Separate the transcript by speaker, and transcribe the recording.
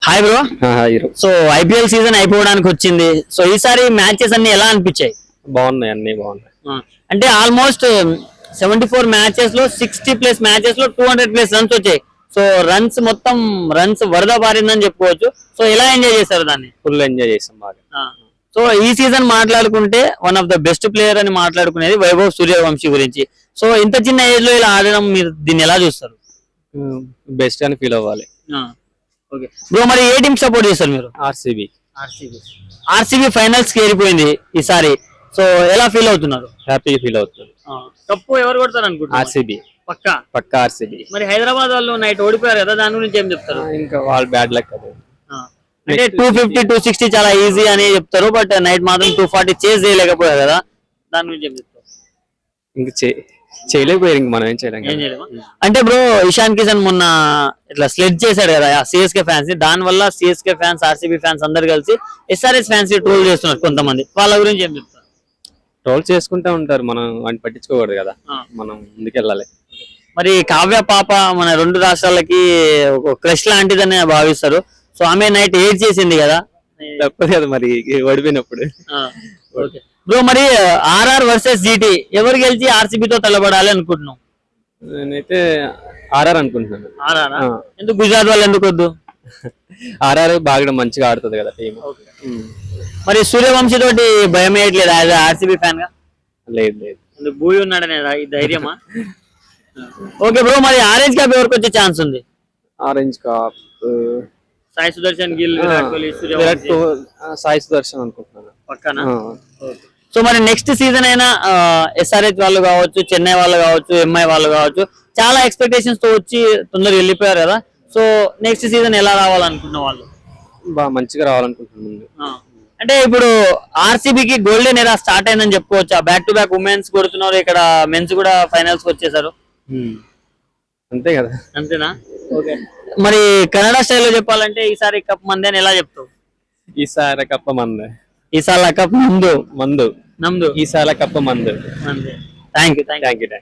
Speaker 1: Hi bro.
Speaker 2: Hero
Speaker 1: so IPL season అయిపోవడానికి వచ్చింది. So ఈసారి మ్యాచెస్ అన్ని ఎలా అనిపించాయి?
Speaker 2: బాగున్నాయి, అన్ని బాగున్నాయి.
Speaker 1: అంటే ఆల్మోస్ట్ 74 మ్యాచెస్ లో 60+ మ్యాచెస్ లో 200+ రన్స్ వచ్చాయి. సో రన్స్ వరద పారిందని చెప్పుకోవచ్చు. సో ఎలా ఎంజాయ్ చేశారు దాన్ని?
Speaker 2: ఫుల్ ఎంజాయ్ చేసాం బాగా.
Speaker 1: సో ఈ సీజన్ మాట్లాడుకుంటే one of the best player అని మాట్లాడుకునేది వైభవ్ సూర్యవంశీ గురించి. సో ఇంత చిన్న ఏజ్ లో ఇలా ఆడడం మీరు దీన్ని ఎలా చూస్తారు?
Speaker 2: బెస్ట్ అని ఫీల్ అవ్వాలి.
Speaker 1: ఓకే బ్రో, మరి ఏ టీం సపోర్ట్ చేస్తారు మీరు?
Speaker 2: ఆర్సీబీ.
Speaker 1: ఆర్సీబీ ఫైనల్స్ కి వెళ్ళిపోయింది ఈసారి. సో ఎలా ఫీల్ అవుతున్నారు?
Speaker 2: హ్యాపీగా ఫీల్ అవుతుంది.
Speaker 1: కప్పు ఎవరు కొడతారు అనుకుంటున్నారు?
Speaker 2: ఆర్సీబీ పక్కా ఆర్సీబీ.
Speaker 1: మరి హైదరాబాద్ వాళ్ళు నైట్ ఓడిపోయారు కదా, దాని గురించి ఏం చెప్తారు?
Speaker 2: ఇంకా వాళ్ళు బ్యాడ్ లక్ అది.
Speaker 1: అంటే 250 260 చాలా ఈజీ అని చెప్తారు, బట్ నైట్ మాత్రం 240 చేజ్ చేయలేకపోయారు కదా, దాని గురించి ఏం చెప్తారు?
Speaker 2: ఇంకా చేయలేకపోయారు, ఇంక మనం ఏం చేయలేం.
Speaker 1: అంటే బ్రో, ఇషాన్ కిషన్ మొన్న ఇట్లా స్లెడ్ చేశాడు కదా సిఎస్కే ఫ్యాన్స్ ని, దాని వల్ల సిఎస్కే ఫ్యాన్స్ ఆర్సీబీ ఫ్యాన్స్ అందరు కలిసి ఎస్ఆర్ఎస్ ఫ్యాన్స్ ట్రోల్ చేస్తున్నారు కొంతమంది. వాళ్ళ గురించి ఏం చెప్తారు?
Speaker 2: ట్రోల్ చేసుకుంటా ఉంటారు, మనం వాటిని పట్టించుకోకూడదు కదా, మనం ముందుకెళ్ళాలి.
Speaker 1: మరి కావ్య పాప మన 2 రాష్ట్రాలకి ఒక క్రష్ లాంటిదని భావిస్తారు. సో ఆమె నైట్ ఏడ్ చేసింది కదా,
Speaker 2: తప్పదు కదా మరి ఓడిపోయినప్పుడు.
Speaker 1: బ్రో మరి ఆర్ఆర్ వర్సెస్ జీటీ ఎవరు గెలిచి ఆర్సీబీతో తలబడాలి అనుకుంటున్నాం?
Speaker 2: నేనైతే ఆర్ఆర్ అనుకుంటున్నాను.
Speaker 1: ఆర్ఆర్ ఎందుకు? గుజరాత్ వాళ్ళు ఎందుకు వద్దు?
Speaker 2: ఆర్ఆర్ బాగా మంచిగా ఆడుతుంది కదా టీం.
Speaker 1: మరి సూర్యవంశీ తోటి భయం వేయట్లేదు యాజ్ ఆర్సీబీ ఫ్యాన్ గా?
Speaker 2: లేదు లేదు,
Speaker 1: ఎందుకు భూమి ఉన్నాడనే ఈ ధైర్యమా? ఓకే బ్రో, మరి ఆరెంజ్ క్యాప్ ఎవరికి వచ్చే ఛాన్స్ ఉంది?
Speaker 2: Orange cap
Speaker 1: Sai Sudharsan Gill, Virat Kohli, Suryavanshi.
Speaker 2: సాయి సుదర్శన్ అనుకుంటున్నాను
Speaker 1: పక్కన. సో మరి నెక్స్ట్ సీజన్ అయినా ఎస్ఆర్హెచ్ వాళ్ళు కావచ్చు, చెన్నై వాళ్ళు కావచ్చు, ఎంఐ వాళ్ళు కావచ్చు, చాలా ఎక్స్పెక్టేషన్స్ తో వచ్చి తొందరగా వెళ్ళిపోయారు కదా. సో నెక్స్ట్ సీజన్ ఎలా రావాలనుకున్న వాళ్ళు?
Speaker 2: బాగా మంచిగా రావాలనుకుంటున్నాను.
Speaker 1: అంటే ఇప్పుడు ఆర్సీబీకి గోల్డెన్ ఎరా స్టార్ట్ అయిందని చెప్పుకోవచ్చా? బ్యాక్ టు బ్యాక్ ఉమెన్స్ కొడుతున్నారు, ఇక్కడ మెన్స్ కూడా ఫైనల్స్ కి వచ్చేసారు.
Speaker 2: అంతే కదా.
Speaker 1: అంతేనా? ఓకే. మరి కన్నడ స్టైల్లో చెప్పాలంటే ఈసారి కప్ మందే అని ఎలా చెప్తావు?
Speaker 2: ఈసారి కప్ప మందే.
Speaker 1: ఈసారి కప్ మందు
Speaker 2: మందు
Speaker 1: నమ్దు.
Speaker 2: ఈసారి కప్ప మందు.
Speaker 1: Thank you.